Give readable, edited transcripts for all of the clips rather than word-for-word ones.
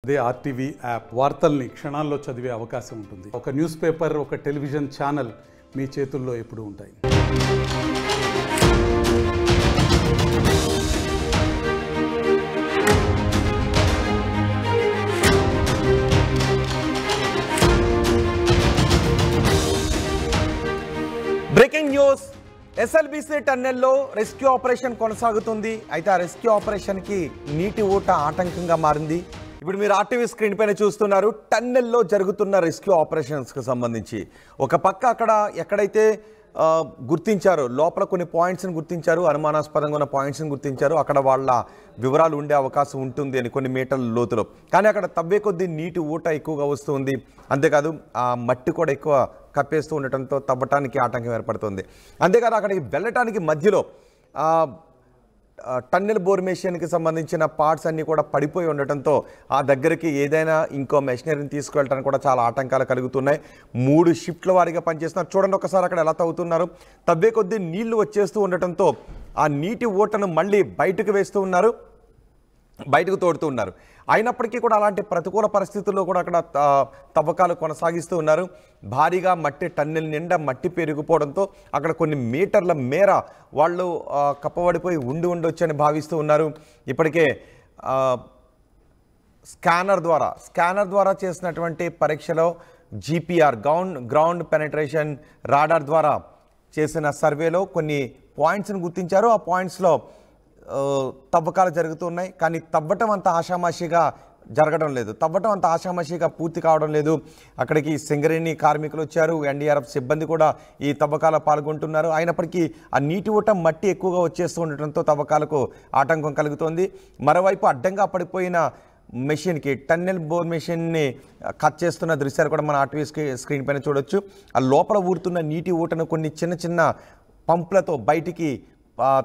అదే RTV app వార్తల్ని క్షణాల్లో చదివే అవకాశం ఉంటుంది. ఒక న్యూస్ పేపర్, ఒక టెలివిజన్ ఛానల్ మీ చేతుల్లో ఎప్పుడూ ఉంటాయి. Breaking news. ఎస్ఎల్బీసీ టన్నెల్లో రెస్క్యూ ఆపరేషన్ కొనసాగుతుంది. అయితే ఆ రెస్క్యూ ఆపరేషన్కి నీటి ఊట ఆటంకంగా మారింది. ఇప్పుడు మీరు ఆర్టీవీ స్క్రీన్ పైన చూస్తున్నారు టన్నెల్లో జరుగుతున్న రెస్క్యూ ఆపరేషన్స్కి సంబంధించి. ఒక పక్క అక్కడ ఎక్కడైతే గుర్తించారో లోపల కొన్ని పాయింట్స్ని గుర్తించారు, అనుమానాస్పదంగా ఉన్న పాయింట్స్ని గుర్తించారు. అక్కడ వాళ్ళ వివరాలు ఉండే అవకాశం ఉంటుంది అని కొన్ని మీటర్ల లోతులో. కానీ అక్కడ తవ్వే కొద్దీ నీటి ఊట ఎక్కువగా వస్తుంది. అంతేకాదు ఆ మట్టి కూడా ఎక్కువ కప్పేస్తూ ఉండటంతో తవ్వటానికి ఆటంకం ఏర్పడుతుంది. అంతేకాదు అక్కడికి వెళ్ళటానికి మధ్యలో టన్నెల్ బోర్ మెషిన్కి సంబంధించిన పార్ట్స్ అన్నీ కూడా పడిపోయి ఉండటంతో ఆ దగ్గరికి ఏదైనా ఇంకో మెషినరీని తీసుకువెళ్ళడానికి కూడా చాలా ఆటంకాలు కలుగుతున్నాయి. 3 షిఫ్ట్ల వారీగా పనిచేస్తున్నారు. చూడండి ఒకసారి అక్కడ ఎలా తవ్వుతున్నారు. తవ్వే కొద్దీ నీళ్లు వచ్చేస్తూ ఉండటంతో ఆ నీటి ఓటను మళ్ళీ బయటకు వేస్తూ ఉన్నారు, బయటకు తోడుతూ ఉన్నారు. అయినప్పటికీ కూడా అలాంటి ప్రతికూల పరిస్థితుల్లో కూడా అక్కడ తవ్వకాలు కొనసాగిస్తూ ఉన్నారు. భారీగా మట్టి టన్నెల్ నిండా మట్టి పెరిగిపోవడంతో అక్కడ కొన్ని మీటర్ల మేర వాళ్ళు కప్పబడిపోయి ఉండొచ్చని భావిస్తూ ఉన్నారు. ఇప్పటికే స్కానర్ ద్వారా చేసినటువంటి పరీక్షలో జీపీఆర్ గ్రౌండ్ పెనట్రేషన్ రాడార్ ద్వారా చేసిన సర్వేలో కొన్ని పాయింట్స్ని గుర్తించారు. ఆ పాయింట్స్లో తవ్వకాలు జరుగుతున్నాయి. కానీ తవ్వటం అంత ఆషామాషిగా జరగడం లేదు, తవ్వటం అంత ఆషామాషిగా పూర్తి కావడం లేదు. అక్కడికి సింగరేణి కార్మికులు వచ్చారు, ఎన్డీఆర్ఎఫ్ సిబ్బంది కూడా ఈ తవ్వకాలు పాల్గొంటున్నారు. అయినప్పటికీ ఆ నీటి ఊట మట్టి ఎక్కువగా వచ్చేస్తూ ఉండటంతో తవ్వకాలకు ఆటంకం కలుగుతోంది. మరోవైపు అడ్డంగా పడిపోయిన మెషిన్కి టన్నెల్ బోర్ మెషిన్ని కట్ చేస్తున్న దృశ్యాలు కూడా మన ఆర్టీవీ స్క్రీన్ పైన చూడొచ్చు. ఆ లోపల ఊరుతున్న నీటి ఊటను కొన్ని చిన్న పంపులతో బయటికి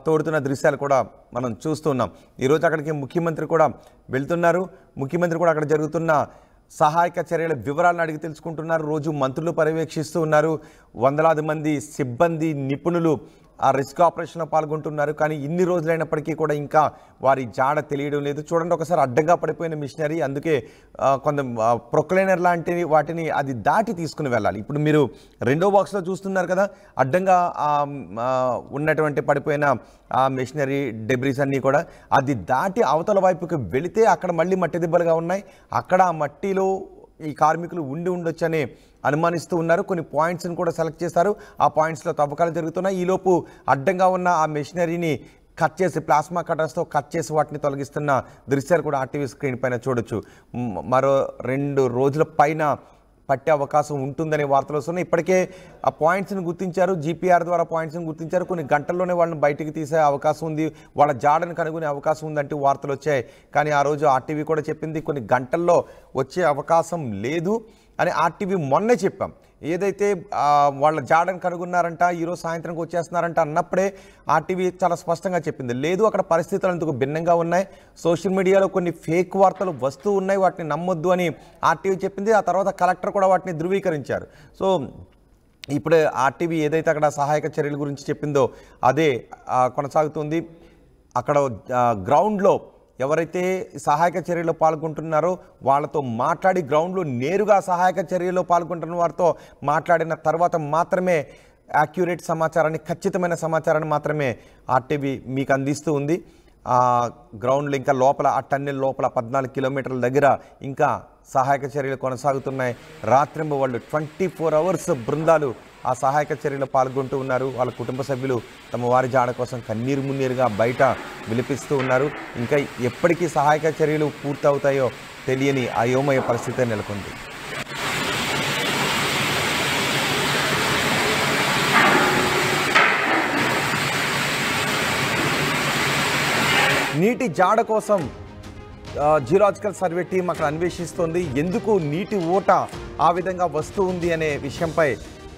తోడుతున్న దృశ్యాలు కూడా మనం చూస్తున్నాం. ఈరోజు అక్కడికి ముఖ్యమంత్రి కూడా వెళ్తున్నారు. ముఖ్యమంత్రి కూడా అక్కడ జరుగుతున్న సహాయక చర్యల వివరాలను అడిగి తెలుసుకుంటున్నారు. రోజు మంత్రులు పర్యవేక్షిస్తూ ఉన్నారు. వందలాది మంది సిబ్బంది, నిపుణులు ఆ రెస్క్యూ ఆపరేషన్లో పాల్గొంటున్నారు. కానీ ఇన్ని రోజులైనప్పటికీ కూడా ఇంకా వారి జాడ తెలియడం లేదు. చూడండి ఒకసారి అడ్డంగా పడిపోయిన మిషనరీ, అందుకే కొంత ప్రొక్లైనర్ లాంటి వాటిని అది దాటి తీసుకుని వెళ్ళాలి. ఇప్పుడు మీరు రెండో బాక్స్లో చూస్తున్నారు కదా, అడ్డంగా ఉన్నటువంటి పడిపోయిన ఆ మిషనరీ డెబ్రీస్ అన్నీ కూడా అది దాటి అవతల వైపుకి వెళితే అక్కడ మళ్ళీ మట్టి దిబ్బలుగా ఉన్నాయి. అక్కడ ఆ మట్టిలో ఈ కార్మికులు ఉండొచ్చని అనుమానిస్తూ ఉన్నారు. కొన్ని పాయింట్స్ని కూడా సెలెక్ట్ చేశారు. ఆ పాయింట్స్లో తవ్వకాలు జరుగుతున్నాయి. ఈలోపు అడ్డంగా ఉన్న ఆ మెషినరీని కట్ చేసి ప్లాస్మా కటర్స్తో కట్ చేసి వాటిని తొలగిస్తున్న దృశ్యాలు కూడా ఆర్టీవీ స్క్రీన్ పైన చూడొచ్చు. మరో 2 రోజుల పైన పట్టే అవకాశం ఉంటుందనే వార్తలు వస్తున్నాయి. ఇప్పటికే ఆ పాయింట్స్ని గుర్తించారు, జీపీఆర్ ద్వారా పాయింట్స్ని గుర్తించారు. కొన్ని గంటల్లోనే వాళ్ళని బయటికి తీసే అవకాశం ఉంది, వాళ్ళ జాడను కనుగొనే అవకాశం ఉందంటూ వార్తలు వచ్చాయి. కానీ ఆ రోజు ఆర్టీవీ కూడా చెప్పింది కొన్ని గంటల్లో వచ్చే అవకాశం లేదు అని. ఆర్టీవీ మొన్నే చెప్పాం, ఏదైతే వాళ్ళ జాడను కనుగొన్నారంట, ఈరోజు సాయంత్రంకి వచ్చేస్తున్నారంట అన్నప్పుడే ఆర్టీవీ చాలా స్పష్టంగా చెప్పింది, లేదు అక్కడ పరిస్థితులు అందుకు భిన్నంగా ఉన్నాయి, సోషల్ మీడియాలో కొన్ని ఫేక్ వార్తలు వస్తూ ఉన్నాయి, వాటిని నమ్మొద్దు అని ఆర్టీవీ చెప్పింది. ఆ తర్వాత కలెక్టర్ కూడా వాటిని ధృవీకరించారు. సో ఇప్పుడు ఆర్టీవీ ఏదైతే అక్కడ సహాయక చర్యల గురించి చెప్పిందో అదే కొనసాగుతుంది. అక్కడ గ్రౌండ్లో ఎవరైతే సహాయక చర్యలో పాల్గొంటున్నారో వాళ్ళతో మాట్లాడి, గ్రౌండ్లో నేరుగా సహాయక చర్యలో పాల్గొంటున్న వారితో మాట్లాడిన తర్వాత మాత్రమే యాక్యురేట్ సమాచారాన్ని, ఖచ్చితమైన సమాచారాన్ని మాత్రమే ఆర్టీవీ మీకు అందిస్తూ ఉంది. గ్రౌండ్లో ఇంకా లోపల ఆ టన్నెల్ లోపల 14 కిలోమీటర్ల దగ్గర ఇంకా సహాయక చర్యలు కొనసాగుతున్నాయి. రాత్రింబ వాళ్ళు 24 అవర్స్ బృందాలు ఆ సహాయక చర్యలో పాల్గొంటూ ఉన్నారు. వాళ్ళ కుటుంబ సభ్యులు తమ వారి జాడ కోసం కన్నీరు మున్నీరుగా బయట విలిపిస్తూ ఉన్నారు. ఇంకా ఎప్పటికీ సహాయక చర్యలు పూర్తవుతాయో తెలియని అయోమయ పరిస్థితి నెలకొంది. నీటి జాడ కోసం జియోలాజికల్ సర్వే టీం అక్కడ అన్వేషిస్తోంది. ఎందుకు నీటి ఊట ఆ విధంగా వస్తూ ఉంది అనే విషయంపై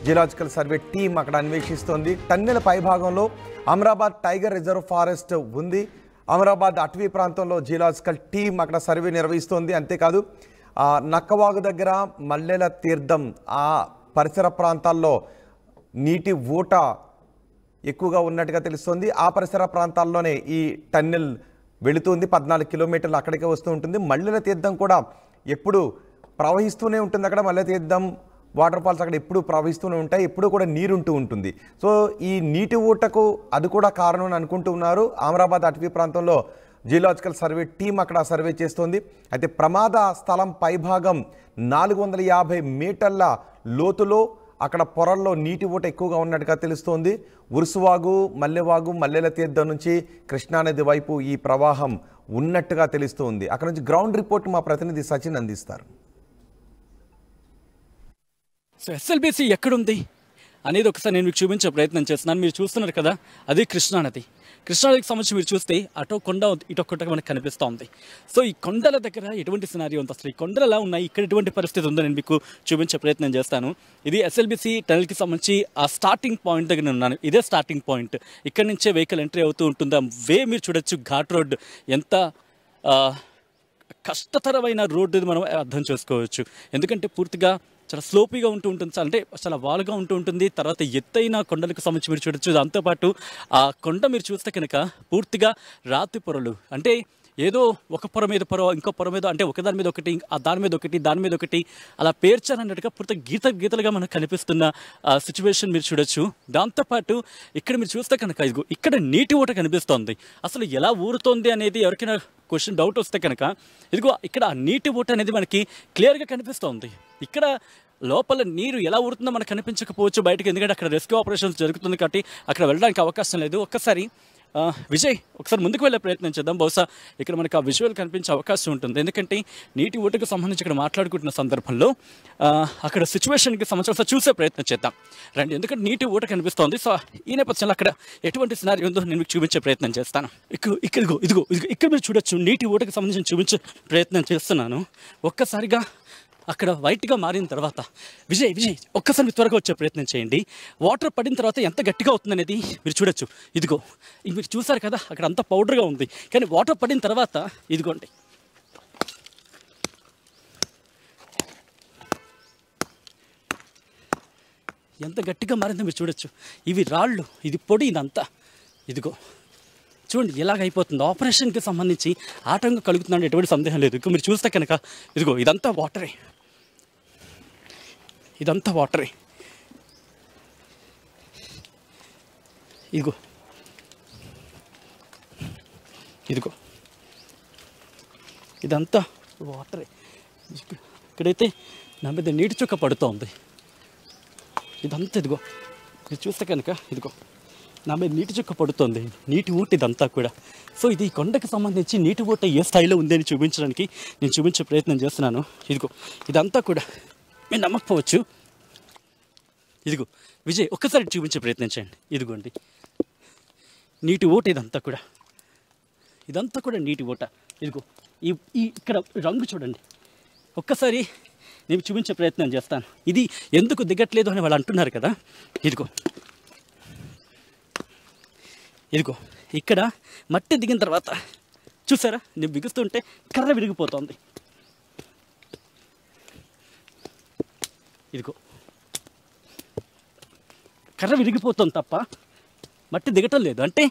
జియోలాజికల్ సర్వే టీం అక్కడ అన్వేషిస్తోంది. టన్నెల పైభాగంలో అమరాబాద్ టైగర్ రిజర్వ్ ఫారెస్ట్ ఉంది. అమరాబాద్ అటవీ ప్రాంతంలో జియోలాజికల్ టీం అక్కడ సర్వే నిర్వహిస్తోంది. అంతేకాదు నక్కవాగు దగ్గర మల్లెల తీర్థం ఆ పరిసర ప్రాంతాల్లో నీటి ఊట ఎక్కువగా ఉన్నట్టుగా తెలుస్తోంది. ఆ పరిసర ప్రాంతాల్లోనే ఈ టన్నెల్ వెళుతుంది. 14 కిలోమీటర్లు అక్కడికే వస్తూ ఉంటుంది. మల్లెల తీర్థం కూడా ఎప్పుడు ప్రవహిస్తూనే ఉంటుంది. అక్కడ మల్లె తీర్థం వాటర్ ఫాల్స్ అక్కడ ఎప్పుడు ప్రవహిస్తూనే ఉంటాయి, ఎప్పుడు కూడా నీరుంటూ ఉంటుంది. సో ఈ నీటి ఊటకు అది కూడా కారణం అని అనుకుంటూ ఉన్నారు. అమరాబాద్ అటవీ ప్రాంతంలో జియోలాజికల్ సర్వే టీం అక్కడ సర్వే చేస్తోంది. అయితే ప్రమాద స్థలం పైభాగం 450 మీటర్ల లోతులో అక్కడ పొరల్లో నీటి ఊట ఎక్కువగా ఉన్నట్టుగా తెలుస్తోంది. ఉరుసువాగు, మల్లెవాగు, మల్లెల తీర్థం నుంచి కృష్ణానది వైపు ఈ ప్రవాహం ఉన్నట్టుగా తెలుస్తోంది. అక్కడ నుంచి గ్రౌండ్ రిపోర్ట్ మా ప్రతినిధి సచిన్ అందిస్తారు. సో ఎస్ఎల్బిసి ఎక్కడుంది అనేది ఒకసారి నేను మీకు చూపించే ప్రయత్నం చేస్తున్నాను. మీరు చూస్తున్నారు కదా, అది కృష్ణానది. కృష్ణానదికి సంబంధించి మీరు చూస్తే అటో కొండ ఇటొక్కట మనకు కనిపిస్తూ ఉంది. సో ఈ కొండల దగ్గర ఎటువంటి సినారియో ఉంది, అసలు ఈ కొండలు ఎలా ఉన్నాయి, ఇక్కడ ఎటువంటి పరిస్థితి ఉందో నేను మీకు చూపించే ప్రయత్నం చేస్తాను. ఇది ఎస్ఎల్బిసి టనల్కి సంబంధించి ఆ స్టార్టింగ్ పాయింట్ దగ్గర ఉన్నాను. ఇదే స్టార్టింగ్ పాయింట్. ఇక్కడ నుంచే వెహికల్ ఎంట్రీ అవుతూ ఉంటుంది. వే మీరు చూడొచ్చు, ఘాట్ రోడ్ ఎంత కష్టతరమైన రోడ్డు మనం అర్థం చేసుకోవచ్చు. ఎందుకంటే పూర్తిగా చాలా స్లోపీగా ఉంటూ ఉంటుంది, అంటే చాలా వాలుగా ఉంటూ ఉంటుంది. తర్వాత ఎత్తైన కొండలకు సంబంధించి మీరు చూడొచ్చు. దాంతోపాటు ఆ కొండ మీరు చూస్తే కనుక పూర్తిగా రాతి పొరలు, అంటే ఏదో ఒక పొర మీద పొర, ఇంకో పొర మీద, అంటే ఒకదాని మీద ఒకటి, దాని మీద ఒకటి, దాని మీద ఒకటి, అలా పేర్చారన్నట్టుగా పూర్తిగా గీతలుగా మనకు కనిపిస్తున్న సిచ్యువేషన్ మీరు చూడొచ్చు. దాంతోపాటు ఇక్కడ మీరు చూస్తే కనుక ఇదిగో ఇక్కడ నీటి ఊట కనిపిస్తోంది. అసలు ఎలా ఊరుతోంది అనేది ఎవరికైనా క్వశ్చన్ డౌట్ వస్తే కనుక ఇదిగో ఇక్కడ ఆ నీటి ఊట అనేది మనకి క్లియర్గా కనిపిస్తోంది. ఇక్కడ లోపల నీరు ఎలా ఊరుతుందో మనకు కనిపించకపోవచ్చు బయటకు, ఎందుకంటే అక్కడ రెస్క్యూ ఆపరేషన్స్ జరుగుతుంది కాబట్టి అక్కడ వెళ్ళడానికి అవకాశం లేదు. ఒక్కసారి విజయ్ ఒకసారి ముందుకు వెళ్ళే ప్రయత్నం చేద్దాం. బహుశా ఇక్కడ మనకు ఆ విజువల్ కనిపించే అవకాశం ఉంటుంది. ఎందుకంటే నీటి ఊటకు సంబంధించి ఇక్కడ మాట్లాడుకుంటున్న సందర్భంలో అక్కడ సిచ్యువేషన్కి సంబంధించి చూసే ప్రయత్నం చేద్దాం రండి. ఎందుకంటే నీటి ఊట కనిపిస్తోంది. సో ఈ నేపథ్యంలో అక్కడ ఎటువంటి సినారియో ఉందో నేను మీకు చూపించే ప్రయత్నం చేస్తాను. ఇదిగో ఇక్కడ మీరు చూడొచ్చు, నీటి ఊటకు సంబంధించి చూపించే ప్రయత్నం చేస్తున్నాను. ఒక్కసారిగా అక్కడ వైట్గా మారిన తర్వాత విజయ్ ఒక్కసారి త్వరగా వచ్చే ప్రయత్నం చేయండి. వాటర్ పడిన తర్వాత ఎంత గట్టిగా అవుతుందనేది మీరు చూడొచ్చు. ఇదిగో మీరు చూసారు కదా, అక్కడ అంతా పౌడర్గా ఉంది, కానీ వాటర్ పడిన తర్వాత ఇదిగోండి ఎంత గట్టిగా మారిందో మీరు చూడొచ్చు. ఇవి రాళ్ళు, ఇది పొడి, ఇదంతా ఇదిగో చూడండి ఎలాగైపోతుంది. ఆపరేషన్కి సంబంధించి ఆటంకం కలుగుతుందని ఎటువంటి సందేహం లేదు. ఇక మీరు చూస్తే కనుక ఇదిగో ఇదంతా వాటరే, ఇదంతా వాటరే. ఇదిగో ఇదంతా వాటరే. ఇక్కడైతే నా మీద నీటి చుక్క పడుతోంది. ఇదంతా ఇదిగో మీరు చూస్తే కనుక ఇదిగో నా మీద నీటి చుక్క పడుతుంది, నీటి ఊట ఇదంతా కూడా. సో ఇది కొండకి సంబంధించి నీటి ఊట ఏ స్థాయిలో ఉంది అని చూపించడానికి నేను చూపించే ప్రయత్నం చేస్తున్నాను. ఇదిగో ఇదంతా కూడా మీరు నమ్మకపోవచ్చు. ఇదిగో విజయ్ ఒక్కసారి చూపించే ప్రయత్నం చేయండి. ఇదిగోండి నీటి ఊట ఇదంతా కూడా నీటి ఊట. ఇదిగో ఈ ఇక్కడ రంగు చూడండి. ఒక్కసారి నేను చూపించే ప్రయత్నం చేస్తాను. ఇది ఎందుకు దిగట్లేదు అని వాళ్ళు అంటున్నారు కదా. ఇదిగో ఇక్కడ మట్టి దిగిన తర్వాత చూసారా, నేను బిగుస్తుంటే కర్ర విరిగిపోతుంది. ఇదిగో కర్ర విరిగిపోతుంది తప్ప మట్టి దిగటం లేదు. అంటే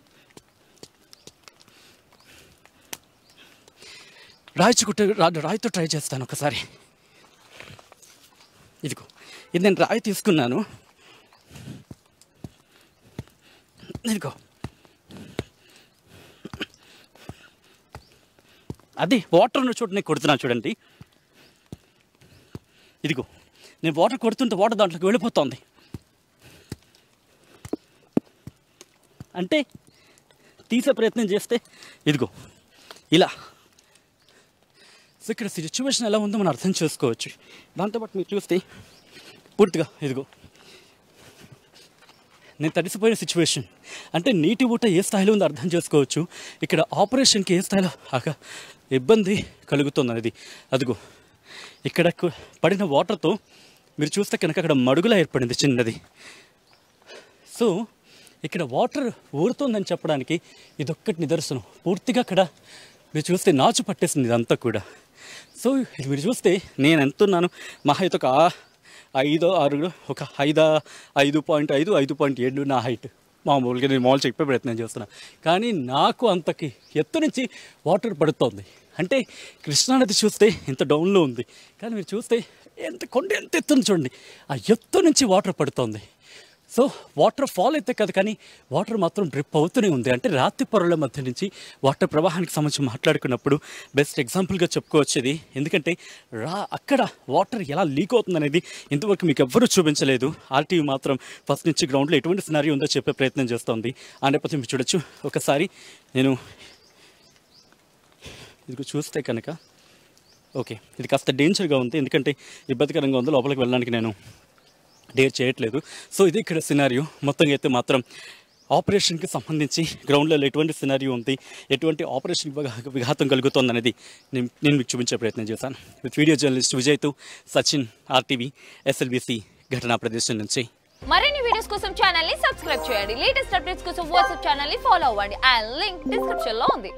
రాయితో ట్రై చేస్తాను ఒకసారి. ఇదిగో ఇది నేను రాయి తీసుకున్నాను. ఇదిగో అది వాటర్ను నేను కొడుతున్నాను చూడండి. ఇదిగో నేను వాటర్ కొడుతుంటే వాటర్ దాంట్లోకి వెళ్ళిపోతుంది. అంటే తీసే ప్రయత్నం చేస్తే ఇదిగో ఇలా. సో ఇక్కడ సిచ్యువేషన్ ఎలా ఉందో మనం అర్థం చేసుకోవచ్చు. దాంతోపాటు మీరు చూస్తే పూర్తిగా ఇదిగో నేను తడిసిపోయిన సిచ్యువేషన్, అంటే నీటి ఊట ఏ స్థాయిలో ఉందో అర్థం చేసుకోవచ్చు. ఇక్కడ ఆపరేషన్కి ఏ స్థాయిలో ఇబ్బంది కలుగుతుంది అనేది. అదిగో ఇక్కడ పడిన వాటర్తో మీరు చూస్తే కనుక అక్కడ మడుగులా ఏర్పడింది చిన్నది. సో ఇక్కడ వాటర్ ఊరుతుందని చెప్పడానికి ఇదొక్కటి నిదర్శనం. పూర్తిగా అక్కడ మీరు చూస్తే నాచు పట్టేసింది ఇదంతా కూడా. సో ఇది మీరు చూస్తే నేను ఎంతున్నాను, మా హైట్ ఒక 5'6", ఒక 5.5, 5.7 నా హైట్. మామూలుగా నేను చెప్పే ప్రయత్నం చేస్తున్నాను, కానీ నాకు అంతకి ఎత్తు నుంచి వాటర్ పడుతోంది. అంటే కృష్ణానది చూస్తే ఇంత డౌన్లో ఉంది, కానీ మీరు చూస్తే కొండ ఎంత ఎత్తున చూడండి, ఆ ఎత్తు నుంచి వాటర్ పడుతుంది. సో వాటర్ ఫాల్ అయితే కాదు, కానీ వాటర్ మాత్రం డ్రిప్ అవుతూనే ఉంది. అంటే రాతి పొరల మధ్య నుంచి వాటర్ ప్రవాహానికి సంబంధించి మాట్లాడుకున్నప్పుడు బెస్ట్ ఎగ్జాంపుల్గా చెప్పుకోవచ్చు ఇది. ఎందుకంటే అక్కడ వాటర్ ఎలా లీక్ అవుతుంది అనేది ఇంతవరకు మీకు ఎవ్వరూ చూపించలేదు. ఆర్టీవీ మాత్రం ఫస్ట్ నుంచి గ్రౌండ్లో ఎటువంటి సినారియో ఉందో చెప్పే ప్రయత్నం చేస్తుంది. ఆ నేపథ్యం మీరు చూడొచ్చు. ఒకసారి నేను ఇది చూస్తే కనుక ఓకే, ఇది కాస్త డేంజర్గా ఉంది, ఎందుకంటే ఇబ్బందికరంగా ఉంది, లోపలికి వెళ్ళడానికి నేను డేర్ చేయట్లేదు. సో ఇది ఇక్కడ సినారియో. మొత్తంగా అయితే మాత్రం ఆపరేషన్కి సంబంధించి గ్రౌండ్లో ఎటువంటి సినారియో ఉంది, ఎటువంటి ఆపరేషన్ విఘాతం కలుగుతుంది అనేది నేను మీకు చూపించే ప్రయత్నం చేశాను. విత్ వీడియో జర్నలిస్ట్ విజయ్తో సచిన్, ఆర్టీవీ, SLBC ఘటనా ప్రదేశం నుంచి. మరిన్ని వీడియోస్ కోసం ఛానల్ ని సబ్స్క్రైబ్ చేయండి. లేటెస్ట్ అప్డేట్స్ కోసం వాట్సాప్ ఛానల్ ని ఫాలో అవ్వండి. ఆ లింక్ డిస్క్రిప్షన్ లో ఉంది.